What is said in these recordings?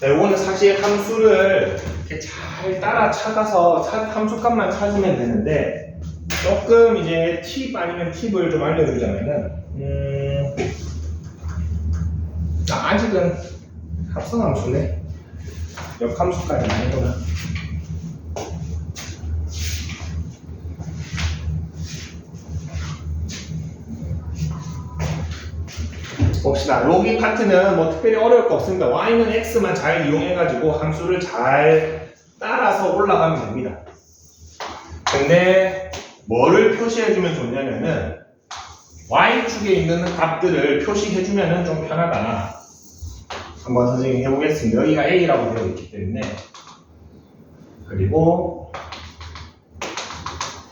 자, 요거는 사실 함수를 이렇게 잘 따라 찾아서 함수값만 찾으면 되는데, 조금 이제 팁 아니면 팁을 좀 알려주자면은, 아직은 합성함수네. 역함수까지 아니구나. 봅시다. 여기 파트는 뭐 특별히 어려울 거 없습니다. y는 x만 잘 이용해가지고 함수를 잘 따라서 올라가면 됩니다. 근데 뭐를 표시해주면 좋냐면은 y축에 있는 값들을 표시해주면 좀 편하다. 한번 선생님이 해보겠습니다. 여기가 a라고 되어 있기 때문에, 그리고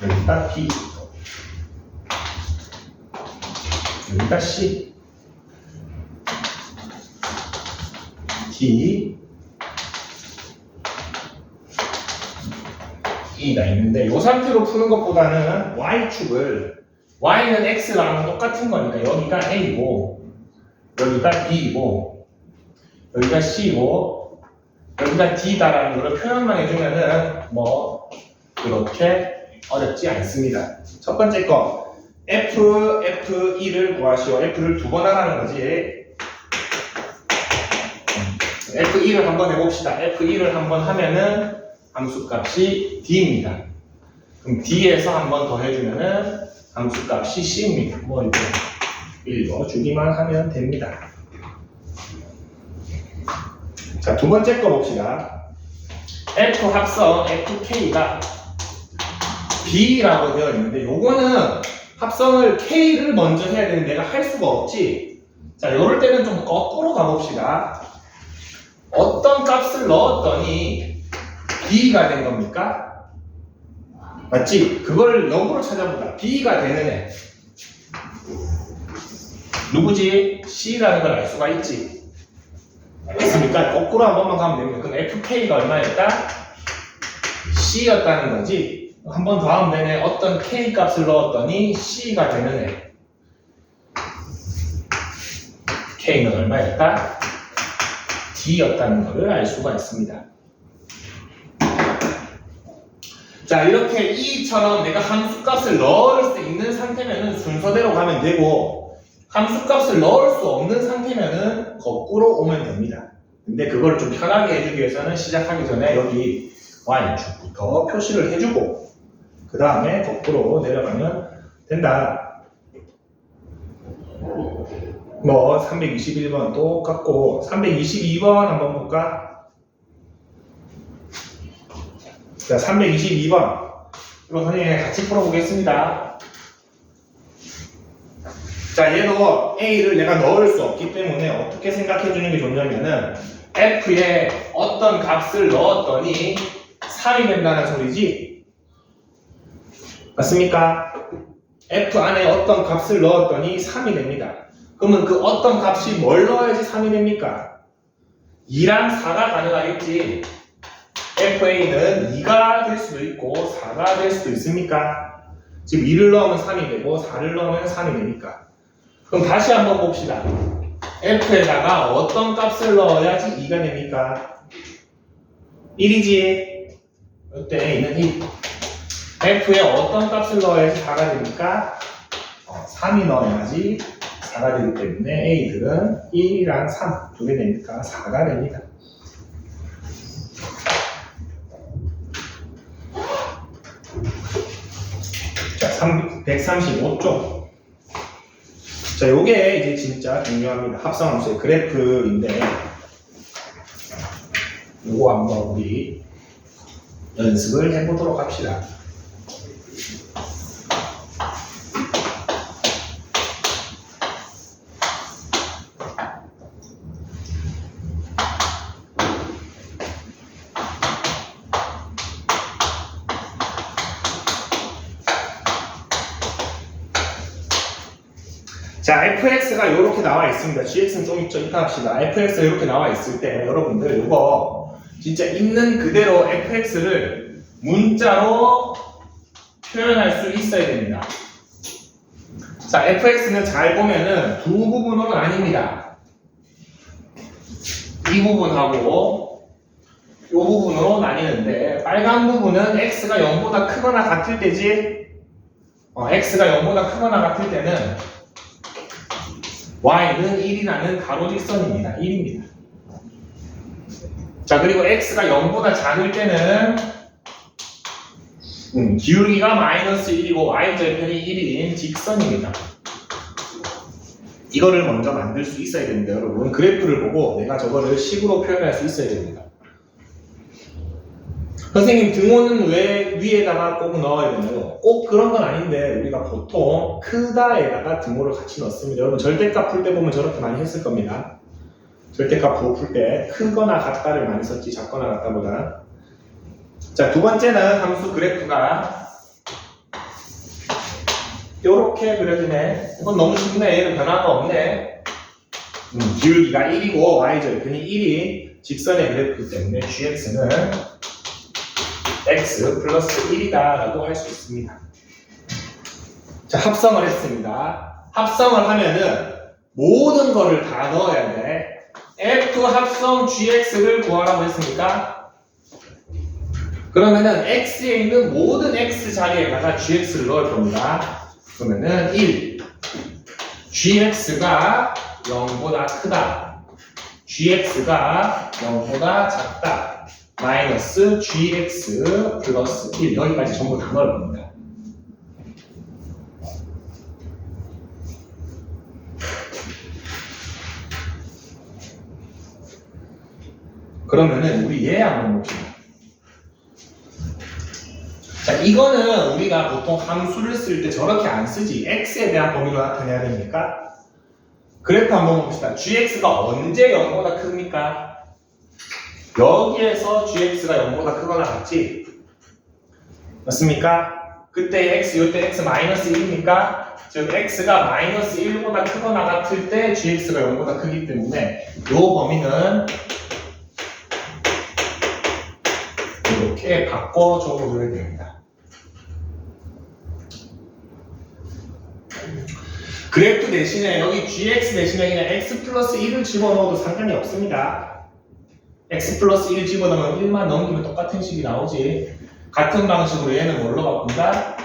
여기가 b, 여기가 c, d, e가 있는데, 이 상태로 푸는 것보다는 y축을, y는 x랑 똑같은 거니까 여기가 a고, 여기가 b이고, 여기가 c고, 여기가 d다라는 걸 표현만 해주면은 뭐 그렇게 어렵지 않습니다. 첫 번째 거, f2를 구하시오. f를 두 번 하라는 거지. f2를 한번 해봅시다. f2를 한번 하면은 함수값이 d입니다. 그럼 d에서 한번 더 해주면은 함수값이 c입니다. 뭐 이렇게 읽어주기만 하면 됩니다. 자, 두 번째 거 봅시다. f 합성 fk가 b라고 되어 있는데, 요거는 합성을 k를 먼저 해야 되는데 내가 할 수가 없지. 자, 요럴 때는 좀 거꾸로 가봅시다. 어떤 값을 넣었더니 b가 된 겁니까? 맞지? 그걸 역으로 찾아보자. b가 되는 애 누구지? c라는 걸 알 수가 있지. 알겠습니까? 거꾸로 한 번만 가면 됩니다. 그럼 fk가 얼마였다? c였다는 거지. 한 번 더 하면 되네. 어떤 k 값을 넣었더니 c가 되는 애. k는 얼마였다? d였다는 것을 알 수가 있습니다. 자, 이렇게 e처럼 내가 함수값을 넣을 수 있는 상태면은 순서대로 가면 되고, 함수값을 넣을 수 없는 상태면은 거꾸로 오면 됩니다. 근데 그걸 좀 편하게 해주기 위해서는 시작하기 전에 여기 y축부터 표시를 해주고 그 다음에 거꾸로 내려가면 된다. 뭐 321번 똑같고 322번 한번 볼까? 자, 322번 이거 선생님 같이 풀어보겠습니다. 자, 얘도 a를 내가 넣을 수 없기 때문에 어떻게 생각해 주는 게 좋냐면은 f에 어떤 값을 넣었더니 3이 된다는 소리지? 맞습니까? f 안에 어떤 값을 넣었더니 3이 됩니다. 그러면 그 어떤 값이 뭘 넣어야지 3이 됩니까? 2랑 4가 가능하겠지. fa는 2가 될 수도 있고 4가 될 수도 있습니까? 지금 2를 넣으면 3이 되고 4를 넣으면 3이 되니까. 그럼 다시 한번 봅시다. f에다가 어떤 값을 넣어야지 2가 됩니까? 1이지. 이때 a는 1. f에 어떤 값을 넣어야지 4가 됩니까? 3이 넣어야지 4가 되기 때문에 a들은 1이랑 3 두 개 되니까 4가 됩니다. 자, 135쪽. 자, 요게 이제 진짜 중요합니다. 합성함수의 그래프인데, 요거 한번 우리 연습을 해보도록 합시다. 자, fx가 이렇게 나와 있습니다. gx는 좀 있죠. 이따 합시다. fx가 이렇게 나와 있을 때 여러분들 이거 진짜 있는 그대로 fx를 문자로 표현할 수 있어야 됩니다. 자, fx는 잘 보면은 두 부분으로 나뉩니다. 이 부분하고 이 부분으로 나뉘는데 빨간 부분은 x가 0보다 크거나 같을 때지. x가 0보다 크거나 같을 때는 y는 1이라는 가로직선입니다. 1입니다. 자, 그리고 x가 0보다 작을 때는 기울기가 마이너스 1이고 y절편이 1인 직선입니다. 이거를 먼저 만들 수 있어야 됩니다. 여러분 그래프를 보고 내가 저거를 식으로 표현할 수 있어야 됩니다. 선생님 등호는 왜 위에다가 꼭 넣어야 되나요? 꼭 그런 건 아닌데 우리가 보통 크다에다가 등호를 같이 넣습니다. 여러분 절대값 풀 때 보면 저렇게 많이 했을 겁니다. 절대값 부호 풀 때 크거나 같다를 많이 썼지 작거나 같다보다. 자, 두 번째는 함수 그래프가 이렇게 그려지네. 이건 너무 쉽네. 얘는 변화가 없네. 기울기가 1이고 y절편이 1인 직선의 그래프이기 때문에 gx는 x 플러스 1이다 라고 할 수 있습니다. 자, 합성을 했습니다. 합성을 하면은 모든 거를 다 넣어야 돼. f 합성 gx를 구하라고 했으니까 그러면은 x에 있는 모든 x 자리에다가 gx를 넣을 겁니다. 그러면은 1 gx가 0보다 크다, gx가 0보다 작다, 마이너스 gx 플러스 1 여기까지 전부 다 넣을 겁니다. 그러면은 우리 얘 한번 봅시다. 자, 이거는 우리가 보통 함수를 쓸 때 저렇게 안 쓰지. x에 대한 범위로 나타내야 됩니까? 그래프 한번 봅시다. gx가 언제 0보다 큽니까? 여기에서 gx가 0보다 크거나 같지? 맞습니까? 그때 x, 이때 x 마이너스 1입니까? 즉 x가 마이너스 1보다 크거나 같을 때 gx가 0보다 크기 때문에 이 범위는 이렇게 바꿔줘 줘야 됩니다. 그래프 대신에 여기 gx 대신에 그냥 x 플러스 1을 집어넣어도 상관이 없습니다. x 플러스 1 집어넣으면 1만 넘기면 똑같은 식이 나오지. 같은 방식으로 얘는 뭘로 바꾼다?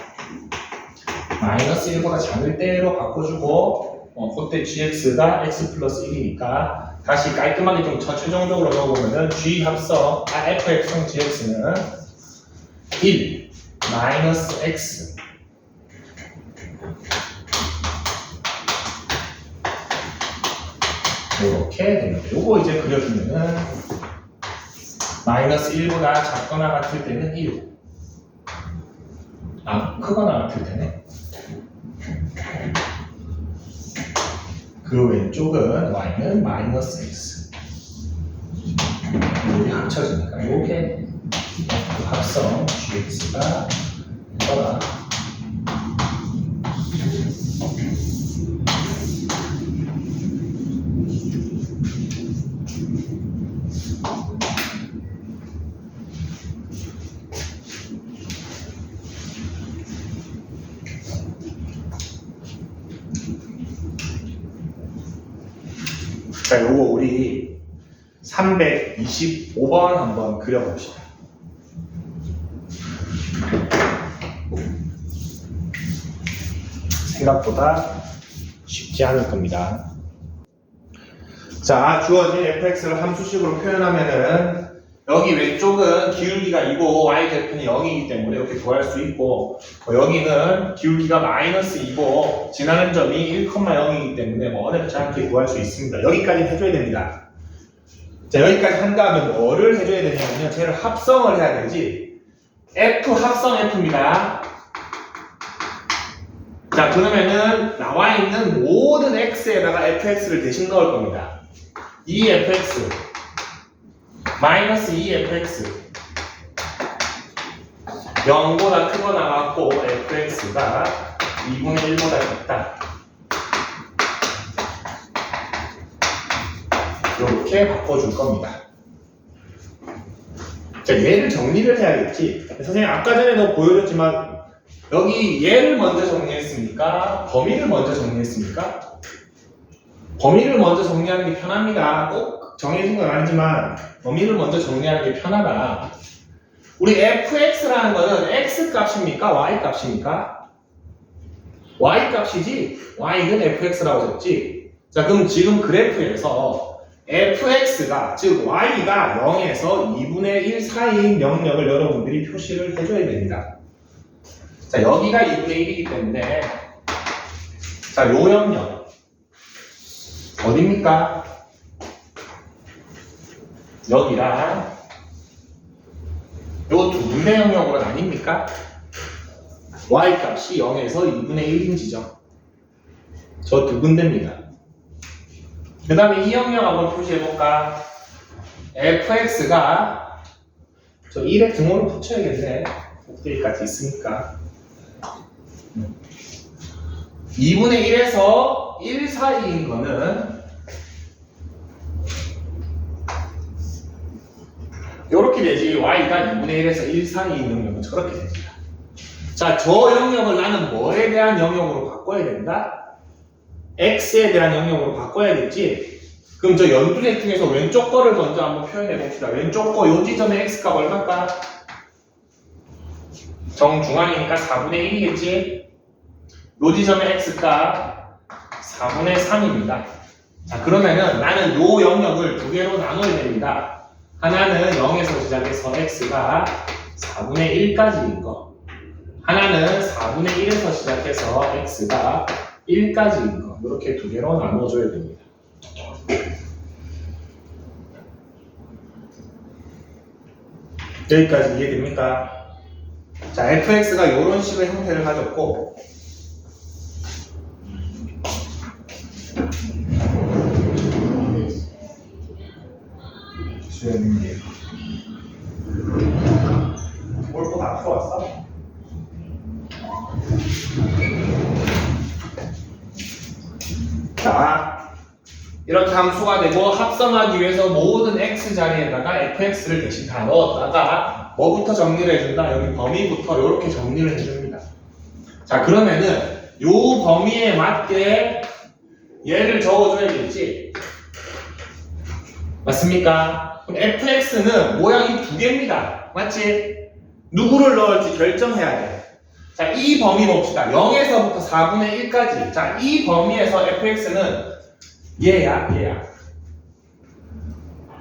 마이너스 1보다 작을 때로 바꿔주고 그때 gx가 x 플러스 1이니까 다시 깔끔하게 좀 최종적으로 넣어보면은 g 합성 f 합성 gx는 1 마이너스 x 이렇게 됩니다. 요거 이제 그려주면은 마이너스 1보다 작거나 같을 때는 1 크거나 같을 때네. 그 왼쪽은 y는 마이너스 x 이렇게 합쳐지니까 이렇게 합성 gx가 이거다. 자, 요거 우리 325번 한번 그려봅시다. 생각보다 쉽지 않을 겁니다. 자, 주어진 fx를 함수식으로 표현하면은 여기 왼쪽은 기울기가 2고 y절편이 0이기 때문에 이렇게 구할 수 있고 여기는 기울기가 마이너스 2고 지나는 점이 1,0이기 때문에 어렵지 않게 구할 수 있습니다. 여기까지 해줘야 됩니다. 자, 여기까지 한 다음에 뭐를 해줘야 되냐면요, 쟤를 합성을 해야 되지. f 합성 f입니다. 자, 그러면은 나와 있는 모든 x에다가 fx를 대신 넣을 겁니다. 2fx 마이너스 2fx 0보다 크거나 같고 fx가 2분의 1보다 작다. 이렇게 바꿔줄 겁니다. 자, 얘를 정리를 해야겠지. 선생님 아까 전에도 보여줬지만 여기 얘를 먼저 정리했습니까? 범위를 먼저 정리했습니까? 범위를 먼저 정리하는 게 편합니다. 꼭 정해진 건 아니지만 범위를 먼저 정리하는 게 편하다. 우리 fx라는 거는 x 값입니까? y 값입니까? y 값이지. y는 fx라고 적지. 자, 그럼 지금 그래프에서 fx가, 즉 y가 0에서 2분의 1 사이인 영역을 여러분들이 표시를 해줘야 됩니다. 자, 여기가 2분의 1이기 때문에 자, 요 영역 어딥니까? 여기랑 요 두 분의 영역으로 아닙니까? y값이 0에서 2분의 1인 지점. 저 두 군데입니다. 그 다음에 이 영역 한번 표시해볼까? fx가 저 1의 등호를 붙여야겠네. 꼭대기까지 있으니까. 2분의 1에서 1 사이인 거는 이렇게 되지. y가 2분의 1에서 1 사이인 영역은 저렇게 됩니다. 자, 저 영역을 나는 뭐에 대한 영역으로 바꿔야 된다? x에 대한 영역으로 바꿔야겠지. 그럼 저 연두색 중에서 왼쪽 거를 먼저 한번 표현해 봅시다. 왼쪽 거 요 지점의 x값 얼마일까? 정중앙이니까 4분의 1이겠지. 요 지점의 x값 4분의 3입니다. 자, 그러면은 나는 요 영역을 두 개로 나눠야 됩니다. 하나는 0에서 시작해서 x가 4분의 1까지인 거. 하나는 4분의 1에서 시작해서 x가 1까지인 거. 이렇게 두 개로 나눠줘야 됩니다. 여기까지 이해됩니까? 자, fx가 이런 식의 형태를 가졌고 수현님 뭘꼭 앞으로 왔어? 자, 이렇게 함수가 되고 합성하기 위해서 모든 x 자리에다가 fx를 대신 다 넣었다가 뭐부터 정리를 해준다? 여기 범위부터 이렇게 정리를 해줍니다. 자, 그러면은 요 범위에 맞게 얘를 적어줘야겠지? 맞습니까? 그럼 fx는 모양이 두 개입니다. 맞지? 누구를 넣을지 결정해야 돼. 자, 이 범위 봅시다. 0에서부터 4분의 1까지. 자, 이 범위에서 fx는 얘야.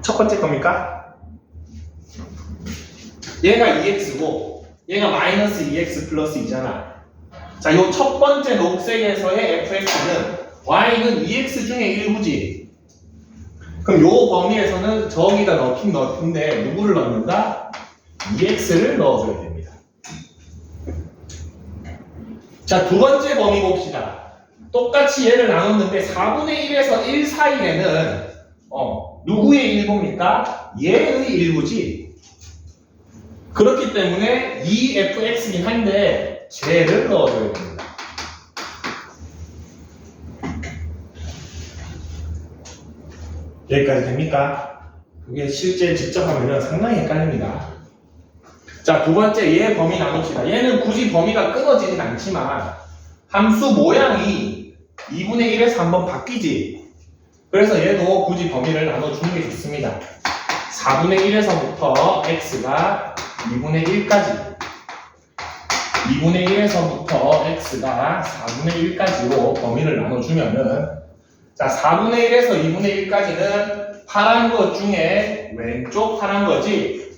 첫 번째 겁니까? 얘가 2x고 얘가 마이너스 2x 플러스 2잖아. 자, 요 첫 번째 녹색에서의 fx는 y는 2x 중에 일부지. 그럼 요 범위에서는 저기다 넣긴 넣는데 누구를 넣는다? 2x를 넣어줘야 됩니다. 자, 두 번째 범위 봅시다. 똑같이 얘를 나눴는데 4분의 1에서 1 사이에는 누구의 일부입니까? 얘의 일부지. 그렇기 때문에 2fx긴 한데 쟤를 넣어줘야 됩니다. 여기까지 됩니까? 그게 실제 직접 하면 상당히 헷갈립니다. 자, 두 번째 얘 범위 나눕시다. 얘는 굳이 범위가 끊어지진 않지만 함수 모양이 2분의 1에서 한번 바뀌지. 그래서 얘도 굳이 범위를 나눠주는 게 좋습니다. 4분의 1에서부터 x가 2분의 1까지 2분의 1에서부터 x가 4분의 1까지로 범위를 나눠주면은 자, 4분의 1에서 2분의 1까지는 파란 것 중에 왼쪽 파란 거지.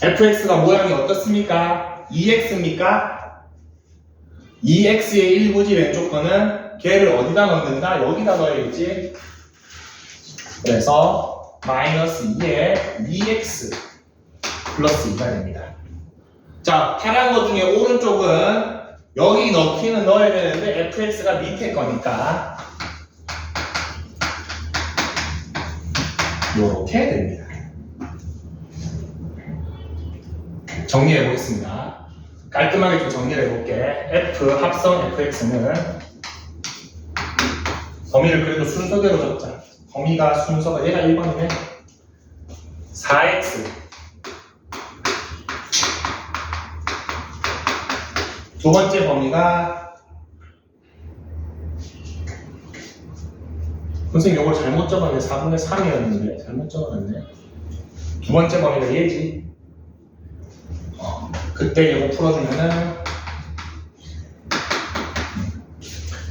fx가 모양이 어떻습니까? 2x입니까? 2x의 일부지. 왼쪽 거는 걔를 어디다 넣는다? 여기다 넣어야겠지. 그래서 마이너스 2에 2x 플러스 2가 됩니다. 자, 파란 것 중에 오른쪽은 여기 넣기는 넣어야 되는데 fx가 밑에 거니까 요렇게 됩니다. 정리해 보겠습니다. 깔끔하게 좀 정리를 해볼게. f 합성 fx는 범위를 그래도 순서대로 적자. 범위가 순서가 얘가 1번이네. 4x 두 번째 범위가 선생님 이걸 잘못 적었네. 4분의 3이었는데 잘못 적어놨네. 두 번째 범위가 얘지. 그때 이거 풀어주면은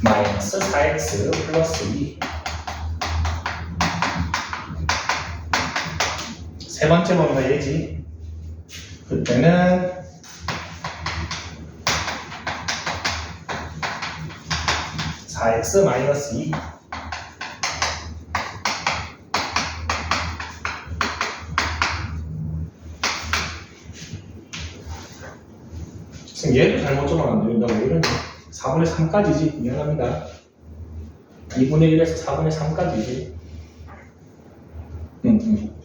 마이너스 4x 플러스 2. 세 번째 범위가 얘지. 그때는 x 마이너스 2. 지금 얘도 잘못 적어놨는데 왜 이러냐. 4분의 3까지지. 미안합니다. 2분의 1에서 4분의 3까지지.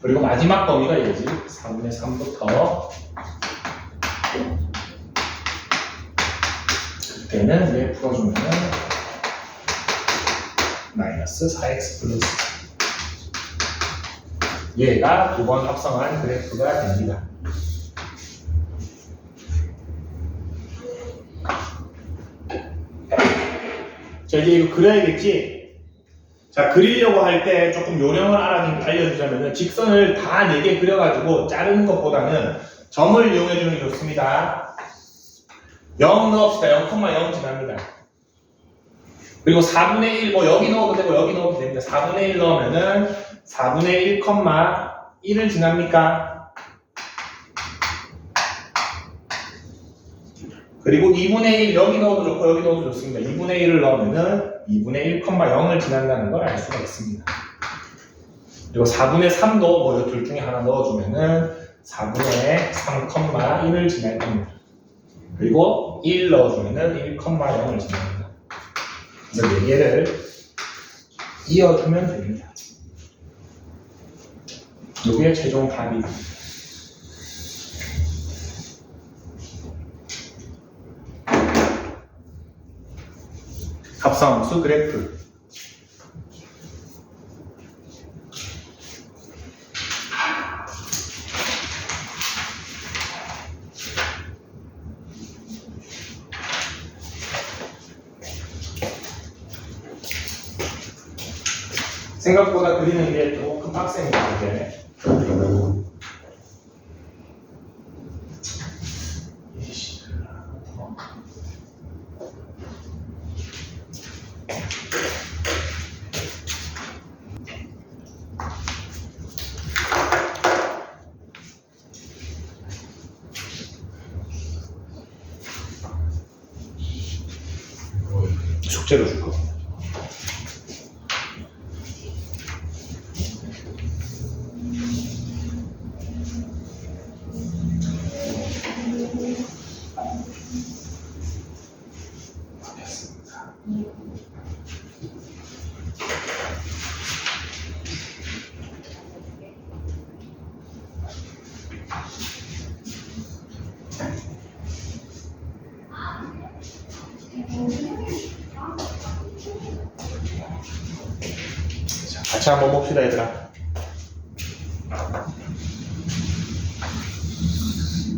그리고 마지막 범위가 이거지. 4분의 3부터 그때는 왜 풀어주면은 마이너스 4x 플러스 얘가 두 번 합성한 그래프가 됩니다. 자, 이제 이거 그려야겠지? 자, 그리려고 할 때 조금 요령을 알려주자면은 직선을 다 4개 그려가지고 자르는 것보다는 점을 이용해주는 게 좋습니다. 0 넣읍시다. 0,0 지납니다. 그리고 4분의 1, 뭐 여기 넣어도 되고 여기 넣어도 됩니다. 4분의 1 넣으면은 4분의 1,1을 지납니까? 그리고 2분의 1 여기 넣어도 좋고 여기 넣어도 좋습니다. 2분의 1을 넣으면은 2분의 1,0을 지난다는 걸 알 수가 있습니다. 그리고 4분의 3도 뭐 둘 중에 하나 넣어주면은 4분의 3,1을 지날 겁니다. 그리고 1 넣어주면은 1,0을 지납니다. 그래서 4개를 이어주면 됩니다. 이게 최종 답이. 합성함수 그래프. 생각보다 그리는 게 조금 빡셉니다. 이제. 숙제로 줄 겁니다. 같이 한번 봅시다, 얘들아.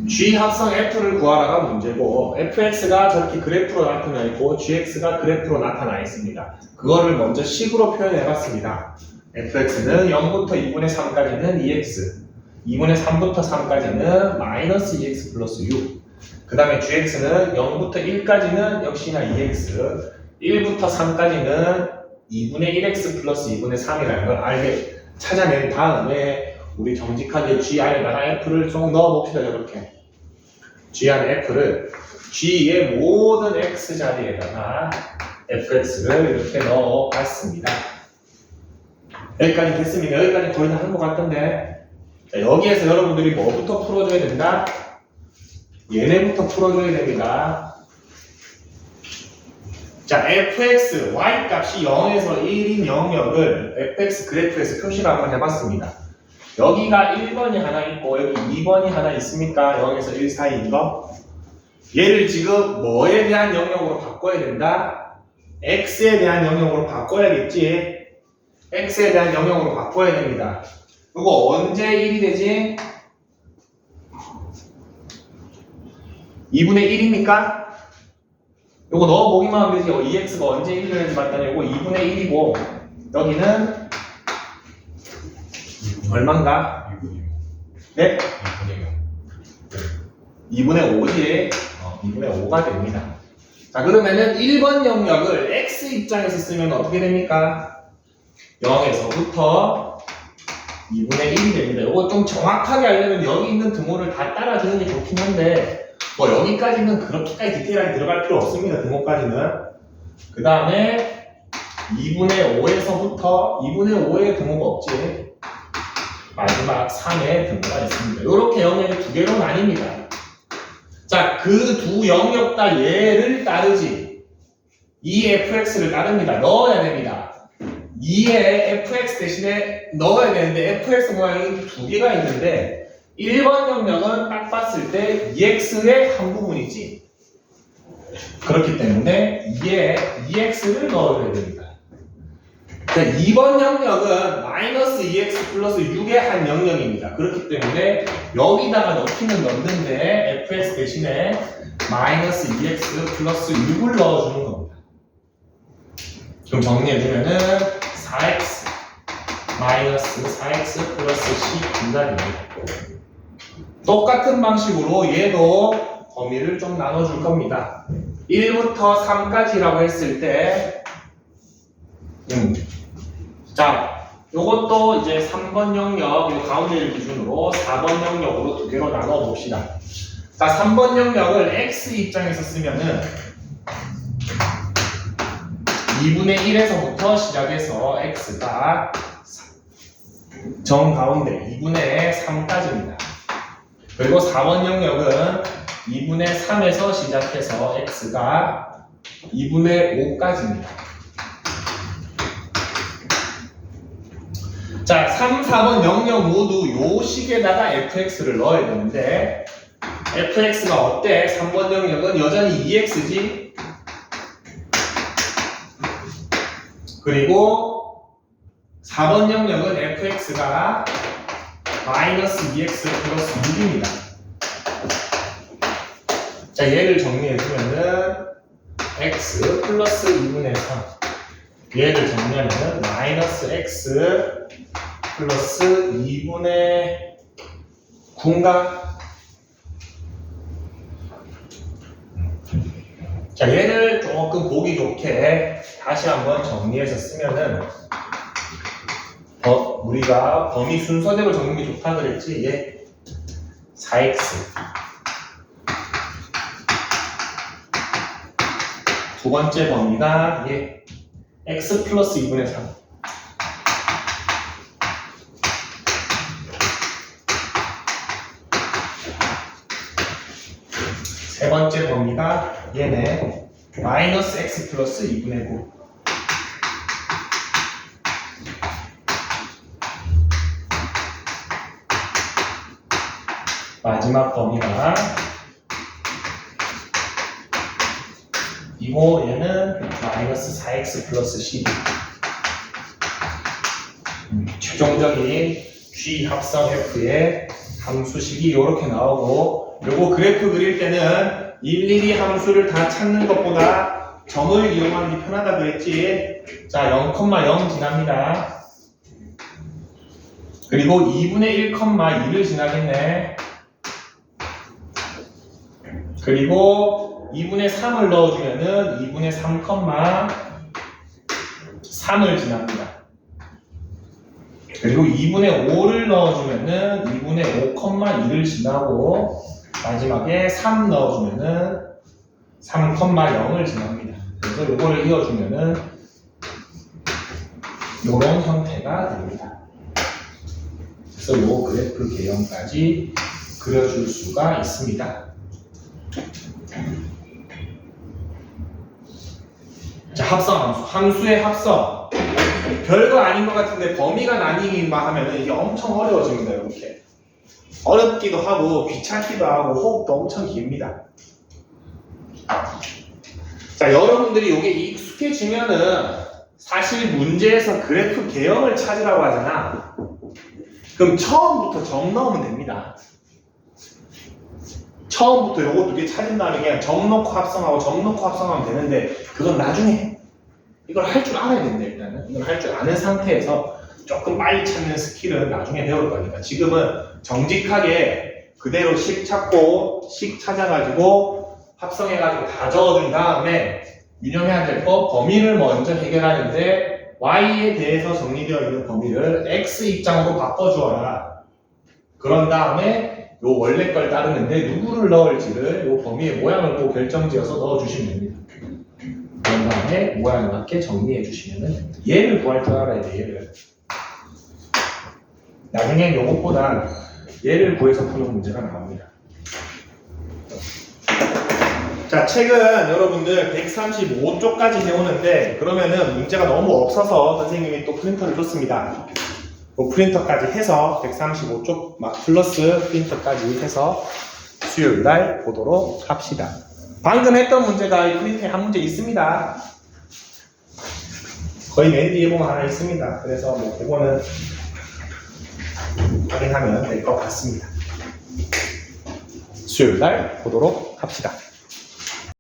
G 합성 F를 구하라가 문제고, fx가 저렇게 그래프로 나타나 있고, gx가 그래프로 나타나 있습니다. 그거를 먼저 식으로 표현해 봤습니다. fx는 0부터 2분의 3까지는 2x, 2분의 3부터 3까지는 마이너스 2x 플러스 6. 그 다음에 gx는 0부터 1까지는 역시나 2x, 1부터 3까지는 2분의 1x 플러스 2분의 3이라는 걸 알게 찾아낸 다음에 우리 정직하게 G 안에다가 F를 좀 넣어봅시다. 이렇게 G 안에 F를 G의 모든 X 자리에다가 fx를 이렇게 넣어봤습니다. 여기까지 됐습니다. 여기까지 거의 다 한 것 같던데, 자, 여기에서 여러분들이 뭐부터 풀어줘야 된다? 얘네부터 풀어줘야 됩니다. 자, fx, y 값이 0에서 1인 영역을 fx 그래프에서 표시를 한번 해봤습니다. 여기가 1번이 하나 있고 여기 2번이 하나 있습니까? 0에서 1 사이인 거. 얘를 지금 뭐에 대한 영역으로 바꿔야 된다? x에 대한 영역으로 바꿔야겠지. x에 대한 영역으로 바꿔야 됩니다. 이거 언제 1이 되지? 2분의 1입니까? 요거 넣어보기만 하면 되지. 2x가 언제 1이 되는지 봤더니 요거 2분의 1이고 여기는 얼만가? 2분의 0. 네? 2분의 0. 2분의 5지. 2분의 5가 됩니다. 자, 그러면은 1번 영역을 x 입장에서 쓰면 어떻게 됩니까? 0에서부터 2분의 1이 됩니다. 이거 좀 정확하게 알려면 여기 있는 등호를 다 따라주는 게 좋긴 한데 뭐 여기까지는 그렇게까지 디테일하게 들어갈 필요 없습니다. 등호까지는. 그 다음에 2분의 5에서부터 2분의 5의 등호가 없지. 마지막 3의 등호가 있습니다. 이렇게 영역이 두 개로 나뉩니다. 자, 그 두 영역 다 얘를 따르지. 이 fx를 따릅니다. 넣어야 됩니다. 2에 fx 대신에 넣어야 되는데 fx 모양이 두 개가 있는데 1번 영역은 딱 봤을 때 2x의 한 부분이지. 그렇기 때문에 2에 2x를 넣어야 됩니다. 자, 2번 영역은 마이너스 2x 플러스 6의 한 영역입니다. 그렇기 때문에 여기다가 넣기는 넣는데 fx 대신에 마이너스 2x 플러스 6을 넣어주는 겁니다. 그럼 정리해주면은 4x 마이너스 4x 플러스 10분가 됩니다. 똑같은 방식으로 얘도 범위를 좀 나눠줄 겁니다. 1부터 3까지라고 했을 때 자, 요것도 이제 3번 영역, 요 가운데를 기준으로 4번 영역으로 두 개로 나눠 봅시다. 자, 3번 영역을 x 입장에서 쓰면은 2분의 1에서부터 시작해서 x가 정 가운데 2분의 3까지입니다. 그리고 4번 영역은 2분의 3에서 시작해서 x가 2분의 5까지입니다. 자, 3, 4번 영역 모두 요 식에다가 fx를 넣어야 되는데 fx가 어때? 3번 영역은 여전히 2x지. 그리고 4번 영역은 fx가 마이너스 2x 플러스 6입니다. 자, 얘를 정리해주면은 x 플러스 2분의 3 얘를 정리하면은 마이너스 x 플러스 2분의 9인가? 자, 얘를 조금 보기 좋게 다시 한번 정리해서 쓰면은 우리가 범위 순서대로 적는 게 좋다 그랬지? 얘 4x 두 번째 범위가 얘 x 플러스 2분의 3 세 번째 범위가 얘네 마이너스 x 플러스 2분의 9 마지막 범위가 이고 얘는 마이너스 4x 플러스 12 최종적인 G 합성 F의 함수식이 이렇게 나오고 요거 그래프 그릴 때는 일일이 함수를 다 찾는 것보다 점을 이용하는 게 편하다 그랬지. 자, 0,0 지납니다. 그리고 2분의 1,2를 지나겠네. 그리고 2분의 3을 넣어주면은 2분의 3,3을 지납니다. 그리고 2분의 5를 넣어주면은 2분의 5,2를 지나고 마지막에 3 넣어주면은 3,0을 지납니다. 그래서 요거를 이어주면은 요런 형태가 됩니다. 그래서 요 그래프 개형까지 그려줄 수가 있습니다. 자, 합성 함수. 함수의 합성. 별거 아닌 것 같은데 범위가 나뉘기만 하면은 이게 엄청 어려워집니다. 이렇게. 어렵기도 하고 귀찮기도 하고 호흡도 엄청 깁니다. 자, 여러분들이 이게 익숙해지면은 사실 문제에서 그래프 개형을 찾으라고 하잖아. 그럼 처음부터 점 넣으면 됩니다. 처음부터 요거 두 개 찾은 다음에 그냥 점 넣고 합성하고 점 넣고 합성하면 되는데 그건 나중에 이걸 할 줄 알아야 된다. 일단은 이걸 할 줄 아는 상태에서 조금 빨리 찾는 스킬은 나중에 배울 거니까 지금은 정직하게 그대로 식 찾고 식 찾아가지고 합성해가지고 다 적어준 다음에 유념해야 될 거 범위를 먼저 해결하는데 y에 대해서 정리되어 있는 범위를 x 입장으로 바꿔주어라. 그런 다음에 요 원래 걸 따르는데 누구를 넣을지를 요 범위의 모양을 보고 결정지어서 넣어주시면 됩니다. 그런 다음에 모양에 맞게 정리해 주시면 됩니다. 얘를 구할 줄 알아야 돼. 얘를. 나중엔 요것보다 얘를 구해서 푸는 문제가 나옵니다. 자, 책은 여러분들 135쪽까지 배우는데 그러면은 문제가 너무 없어서 선생님이 또 프린터를 줬습니다. 그 프린터까지 해서 135쪽 막 플러스 프린터까지 해서 수요일 날 보도록 합시다. 방금 했던 문제가 이 프린터에 한 문제 있습니다. 거의 맨 뒤에 보면 하나 있습니다. 그래서 뭐 그거는 확인하면 될 것 같습니다. 수요일 날 보도록 합시다.